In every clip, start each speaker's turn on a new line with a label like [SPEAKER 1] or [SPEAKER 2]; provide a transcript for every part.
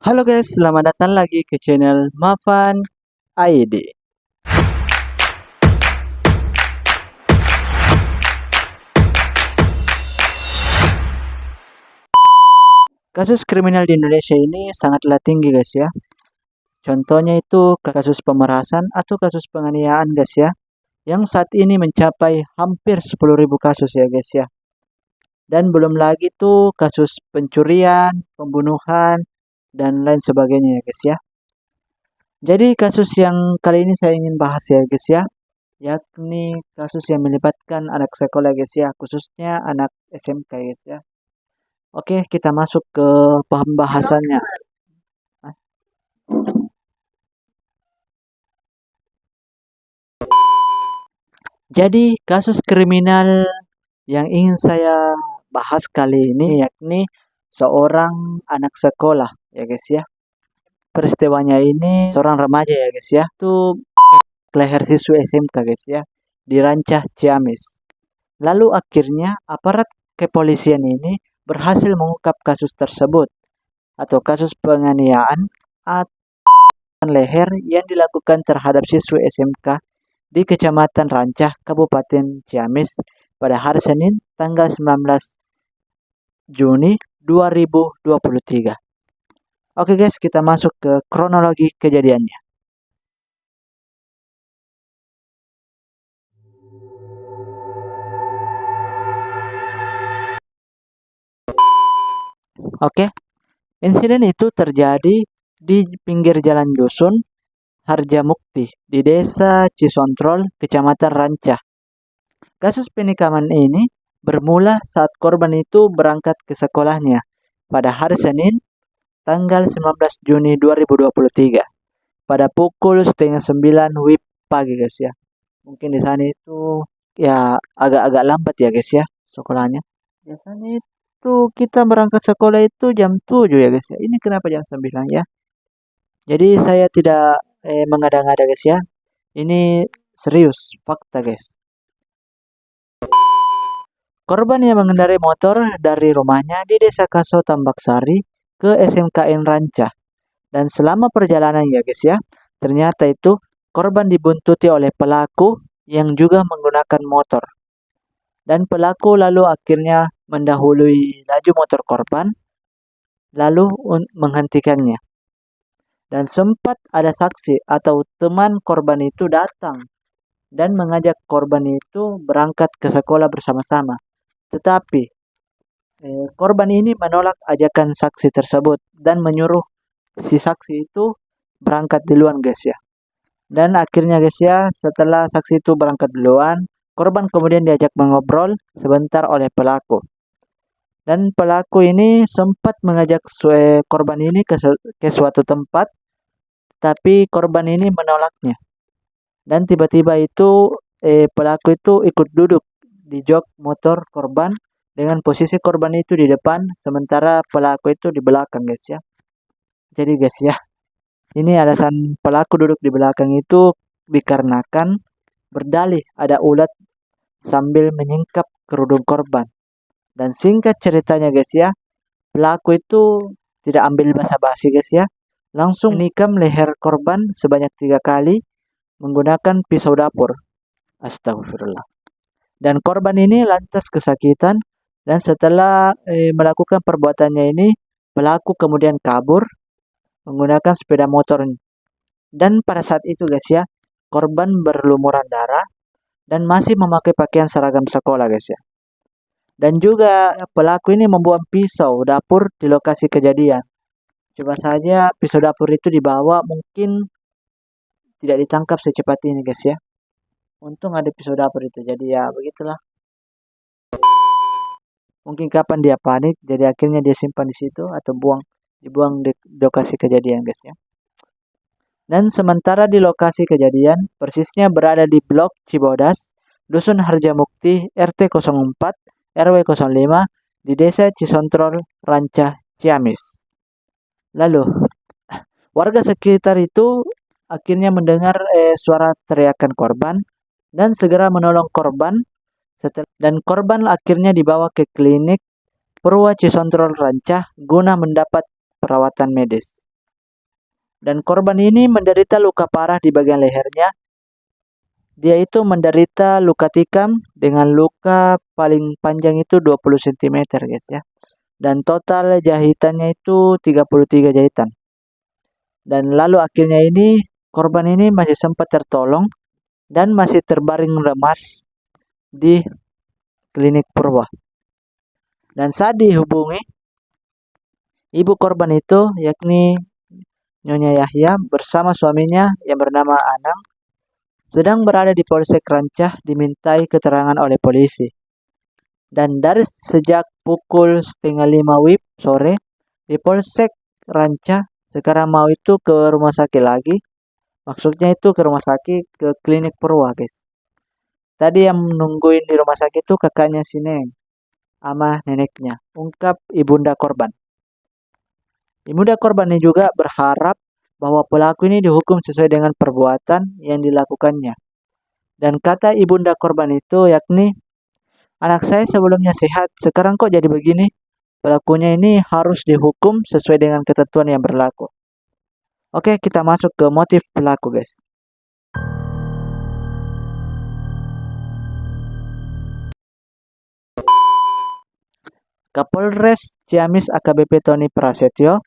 [SPEAKER 1] Halo guys, selamat datang lagi ke channel Mafan ID. Kasus kriminal di Indonesia ini sangatlah tinggi guys ya. Contohnya itu kasus pemerasan atau kasus penganiayaan guys ya. Yang saat ini mencapai hampir 10.000 kasus ya guys ya. Dan belum lagi tuh kasus pencurian, pembunuhan, dan lain sebagainya ya guys ya. Jadi kasus yang kali ini saya ingin bahas ya guys ya, yakni kasus yang melibatkan anak sekolah guys ya, khususnya anak SMK guys ya. Oke, kita masuk ke pembahasannya. Jadi kasus kriminal yang ingin saya bahas kali ini yakni seorang anak sekolah ya guys ya. Peristiwanya ini seorang remaja ya guys ya, itu leher siswa SMK guys ya, di Rancah Ciamis. Lalu akhirnya aparat kepolisian ini berhasil mengungkap kasus tersebut atau kasus penganiayaan atau leher yang dilakukan terhadap siswa SMK di Kecamatan Rancah, Kabupaten Ciamis pada hari Senin tanggal 19 Juni 2023. Oke guys, kita masuk ke kronologi kejadiannya. Oke, insiden itu terjadi di pinggir jalan dusun Harjamukti di Desa Cisontrol, Kecamatan Rancah. Kasus penikaman ini bermula saat korban itu berangkat ke sekolahnya pada hari Senin tanggal 19 Juni 2023 pada pukul setengah 9 WIB pagi guys ya. Mungkin di sana itu ya agak-agak lambat ya guys ya sekolahnya. Biasanya itu kita berangkat sekolah itu jam 7 ya guys ya. Ini kenapa jam 9 ya? Jadi saya tidak mengada-ngada guys ya. Ini serius, fakta guys. Korban yang mengendarai motor dari rumahnya di Desa Kaso Tambak Sari ke SMKN Rancah. Dan selama perjalanan ya guys ya, ternyata itu korban dibuntuti oleh pelaku yang juga menggunakan motor. Dan pelaku lalu akhirnya mendahului laju motor korban, lalu menghentikannya. Dan sempat ada saksi atau teman korban itu datang dan mengajak korban itu berangkat ke sekolah bersama-sama. Tetapi korban ini menolak ajakan saksi tersebut dan menyuruh si saksi itu berangkat duluan guys ya. Dan akhirnya guys ya, setelah saksi itu berangkat duluan, korban kemudian diajak mengobrol sebentar oleh pelaku. Dan pelaku ini sempat mengajak korban ini ke suatu tempat, tapi korban ini menolaknya. Dan tiba-tiba itu pelaku itu ikut duduk di jok motor korban dengan posisi korban itu di depan, sementara pelaku itu di belakang guys ya. Jadi guys ya, ini alasan pelaku duduk di belakang itu dikarenakan berdalih ada ulat sambil menyingkap kerudung korban. Dan singkat ceritanya guys ya, pelaku itu tidak ambil basa-basi guys ya, langsung menikam leher korban sebanyak 3 kali menggunakan pisau dapur. Astagfirullah. Dan korban ini lantas kesakitan dan setelah melakukan perbuatannya ini, pelaku kemudian kabur menggunakan sepeda motor. Dan pada saat itu guys ya, korban berlumuran darah dan masih memakai pakaian seragam sekolah guys ya. Dan juga pelaku ini membuang pisau dapur di lokasi kejadian. Coba saja pisau dapur itu dibawa, mungkin tidak ditangkap secepat ini guys ya. Untung ada pisau dapur itu, jadi ya begitulah. Mungkin kapan dia panik, jadi akhirnya dia simpan di situ atau dibuang di lokasi kejadian guys ya. Dan sementara di lokasi kejadian, persisnya berada di Blok Cibodas, Dusun Harjamukti, RT 04, RW 05, di Desa Cisontrol, Rancah, Ciamis. Lalu, warga sekitar itu akhirnya mendengar suara teriakan korban dan segera menolong korban. Dan korban akhirnya dibawa ke klinik Purwa Cisontrol Rancah guna mendapat perawatan medis. Dan korban ini menderita luka parah di bagian lehernya. Dia itu menderita luka tikam dengan luka paling panjang itu 20 cm guys ya. Dan total jahitannya itu 33 jahitan. Dan lalu akhirnya ini korban ini masih sempat tertolong dan masih terbaring lemas di klinik Purwa. Dan saat dihubungi, ibu korban itu yakni Nyonya Yahya bersama suaminya yang bernama Anang sedang berada di Polsek Rancah dimintai keterangan oleh polisi. Dan dari sejak pukul 4:30 WIB sore di Polsek Rancah sekarang mau itu ke rumah sakit lagi. Maksudnya itu ke rumah sakit, ke klinik Purwa guys. Tadi yang menungguin di rumah sakit itu kakaknya si Neng sama neneknya, ungkap ibunda korban. Ibunda korban ini juga berharap bahwa pelaku ini dihukum sesuai dengan perbuatan yang dilakukannya. Dan kata ibunda korban itu yakni, anak saya sebelumnya sehat, sekarang kok jadi begini? Pelakunya ini harus dihukum sesuai dengan ketentuan yang berlaku. Oke, kita masuk ke motif pelaku guys. Kapolres Ciamis AKBP Tony Prasetyo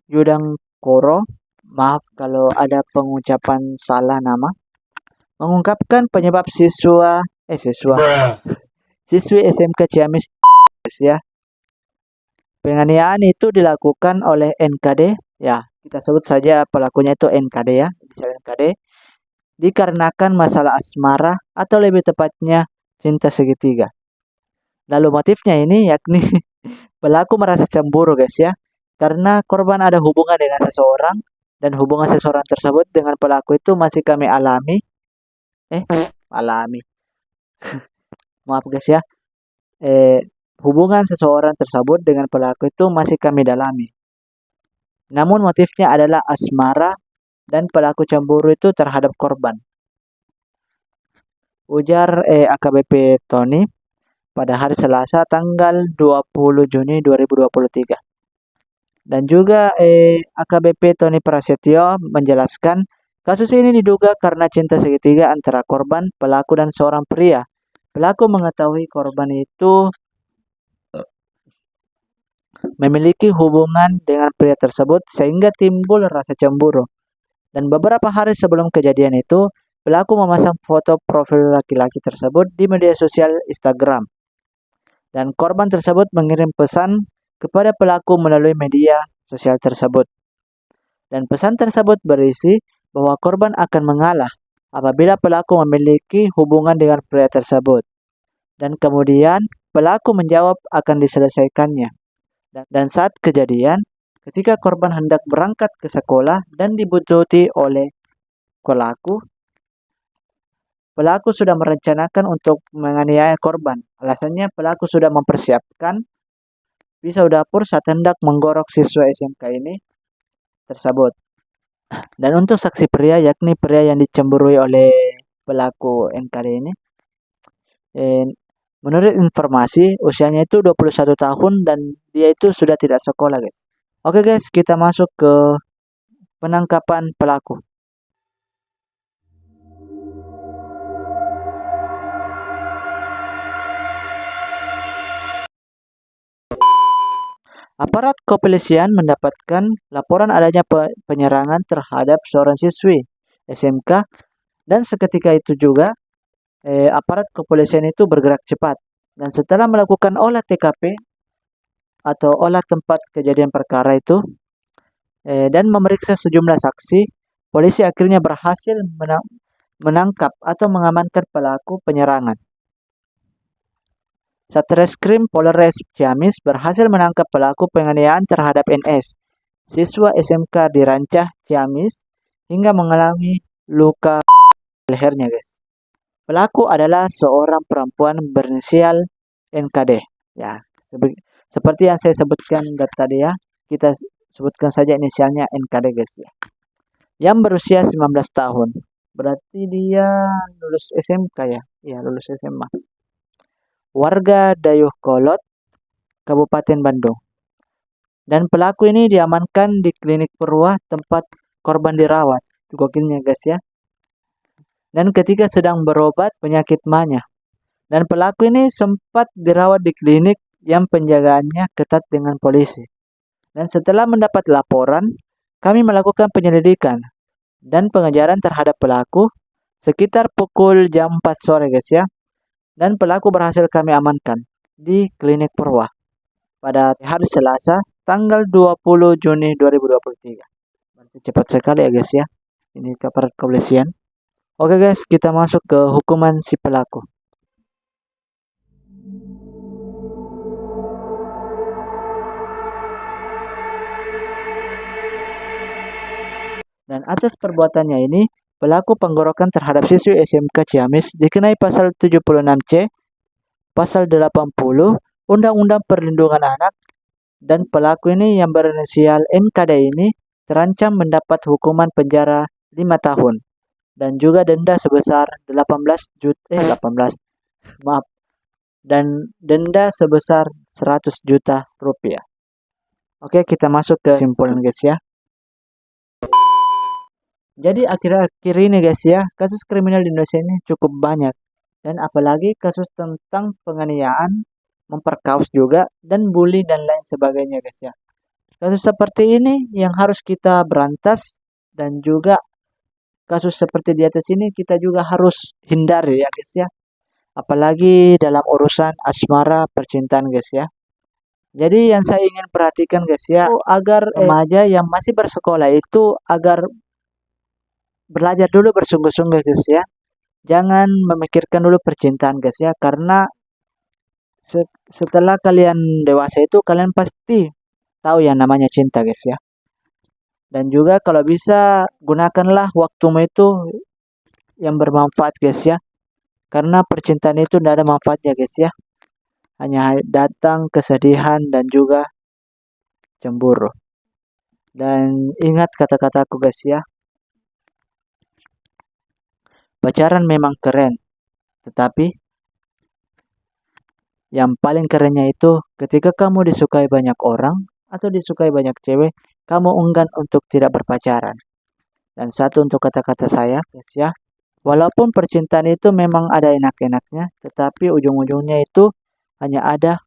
[SPEAKER 1] Yudang Koro, maaf kalau ada pengucapan salah nama, mengungkapkan penyebab siswi SMK Ciamis ya. Penganiayaan itu dilakukan oleh NKD, ya kita sebut saja pelakunya itu NKD ya, NKD, dikarenakan masalah asmara atau lebih tepatnya cinta segitiga. Lalu motifnya ini yakni pelaku merasa cemburu guys ya, karena korban ada hubungan dengan seseorang dan hubungan seseorang tersebut dengan pelaku itu masih kami alami. Maaf guys ya. Hubungan seseorang tersebut dengan pelaku itu masih kami dalami. Namun motifnya adalah asmara dan pelaku cemburu itu terhadap korban. Ujar AKBP Tony pada hari Selasa tanggal 20 Juni 2023. Dan juga AKBP Tony Prasetyo menjelaskan kasus ini diduga karena cinta segitiga antara korban, pelaku dan seorang pria. Pelaku mengetahui korban itu memiliki hubungan dengan pria tersebut sehingga timbul rasa cemburu. Dan beberapa hari sebelum kejadian itu, pelaku memasang foto profil laki-laki tersebut di media sosial Instagram. Dan korban tersebut mengirim pesan kepada pelaku melalui media sosial tersebut. Dan pesan tersebut berisi bahwa korban akan mengalah apabila pelaku memiliki hubungan dengan pria tersebut. Dan kemudian pelaku menjawab akan diselesaikannya. Dan saat kejadian, ketika korban hendak berangkat ke sekolah dan dibuntuti oleh pelaku sudah merencanakan untuk menganiaya korban. Alasannya pelaku sudah mempersiapkan pisau dapur saat hendak menggorok siswa SMK ini tersebut. Dan untuk saksi pria, yakni pria yang dicemburui oleh pelaku NKD ini, menurut informasi usianya itu 21 tahun dan dia itu sudah tidak sekolah guys. Oke guys, kita masuk ke penangkapan pelaku. Aparat kepolisian mendapatkan laporan adanya penyerangan terhadap seorang siswi SMK dan seketika itu juga aparat kepolisian itu bergerak cepat dan setelah melakukan olah TKP atau olah tempat kejadian perkara itu dan memeriksa sejumlah saksi, polisi akhirnya berhasil menangkap atau mengamankan pelaku penyerangan. Satreskrim Polres Ciamis berhasil menangkap pelaku penganiayaan terhadap NS, siswa SMK di Rancah, Ciamis, hingga mengalami luka lehernya, guys. Pelaku adalah seorang perempuan berinisial NKD. Ya, seperti yang saya sebutkan dari tadi ya, kita sebutkan saja inisialnya NKD, guys ya. Yang berusia 19 tahun. Berarti dia lulus SMK ya? Iya, lulus SMA. Warga Dayuh Kolot, Kabupaten Bandung. Dan pelaku ini diamankan di klinik Purwa tempat korban dirawat. Gokilnya guys ya. Dan ketika sedang berobat penyakit manya. Dan pelaku ini sempat dirawat di klinik yang penjagaannya ketat dengan polisi. Dan setelah mendapat laporan, kami melakukan penyelidikan dan pengejaran terhadap pelaku sekitar pukul jam 4 sore guys ya. Dan pelaku berhasil kami amankan di klinik Purwa pada hari Selasa tanggal 20 Juni 2023. Berarti cepat sekali ya guys ya. Ini kabar kepolisian. Oke guys, kita masuk ke hukuman si pelaku. Dan atas perbuatannya ini, pelaku penggorokan terhadap siswi SMK Ciamis dikenai pasal 76C, pasal 80, Undang-Undang Perlindungan Anak, dan pelaku ini yang berinisial NKD ini terancam mendapat hukuman penjara 5 tahun dan juga denda sebesar 18 juta rupiah. Oke, kita masuk ke kesimpulan guys ya. Jadi akhir-akhir ini guys ya, kasus kriminal di Indonesia ini cukup banyak. Dan apalagi kasus tentang penganiayaan, memperkaos juga, dan bully dan lain sebagainya guys ya. Kasus seperti ini yang harus kita berantas, dan juga kasus seperti di atas ini kita juga harus hindari ya guys ya. Apalagi dalam urusan asmara percintaan guys ya. Jadi yang saya ingin perhatikan guys ya, agar remaja yang masih bersekolah itu agar belajar dulu bersungguh-sungguh guys ya. Jangan memikirkan dulu percintaan guys ya, karena setelah kalian dewasa itu kalian pasti tahu yang namanya cinta guys ya. Dan juga kalau bisa gunakanlah waktumu itu yang bermanfaat guys ya. Karena percintaan itu tidak ada manfaatnya guys ya. Hanya datang kesedihan dan juga cemburu. Dan ingat kata-kataku guys ya. Pacaran memang keren. Tetapi yang paling kerennya itu ketika kamu disukai banyak orang atau disukai banyak cewek, kamu enggan untuk tidak berpacaran. Dan satu untuk kata-kata saya guys ya. Walaupun percintaan itu memang ada enak-enaknya, tetapi ujung-ujungnya itu hanya ada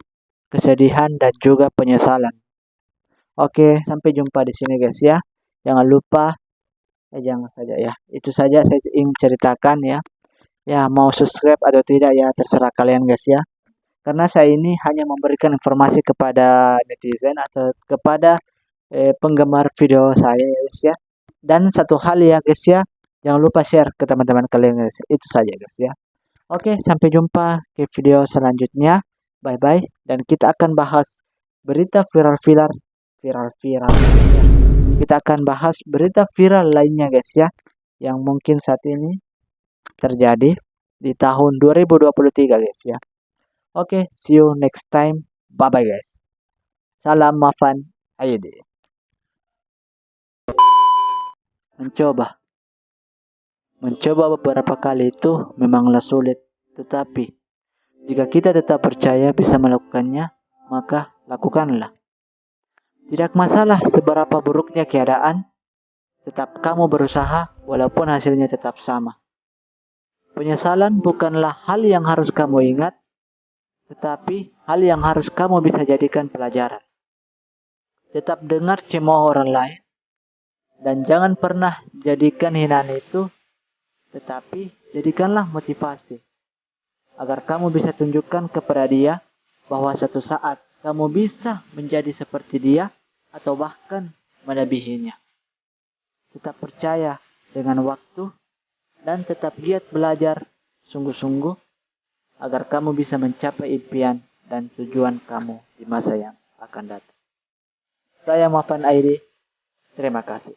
[SPEAKER 1] kesedihan dan juga penyesalan. Oke, sampai jumpa di sini guys ya. Jangan lupa, jangan saja ya. Itu saja saya ingin ceritakan ya. Ya, mau subscribe atau tidak ya terserah kalian guys ya. Karena saya ini hanya memberikan informasi kepada netizen atau kepada penggemar video saya guys ya. Dan satu hal ya guys ya, jangan lupa share ke teman-teman kalian guys. Itu saja guys ya. Oke, sampai jumpa ke video selanjutnya. Bye bye. Dan kita akan bahas berita viral. Kita akan bahas berita viral lainnya guys ya, yang mungkin saat ini terjadi di tahun 2023 guys ya. Oke, see you next time. Bye bye guys. Salam Mafan Aidi. Mencoba beberapa kali itu memanglah sulit, tetapi jika kita tetap percaya bisa melakukannya, maka lakukanlah. Tidak masalah seberapa buruknya keadaan, tetap kamu berusaha walaupun hasilnya tetap sama. Penyesalan bukanlah hal yang harus kamu ingat, tetapi hal yang harus kamu bisa jadikan pelajaran. Tetap dengar cemooh orang lain, dan jangan pernah jadikan hinaan itu, tetapi jadikanlah motivasi agar kamu bisa tunjukkan kepada dia bahwa suatu saat kamu bisa menjadi seperti dia atau bahkan melebihinya. Tetap percaya dengan waktu dan tetap giat belajar sungguh-sungguh agar kamu bisa mencapai impian dan tujuan kamu di masa yang akan datang. Saya Mafan Airi, terima kasih.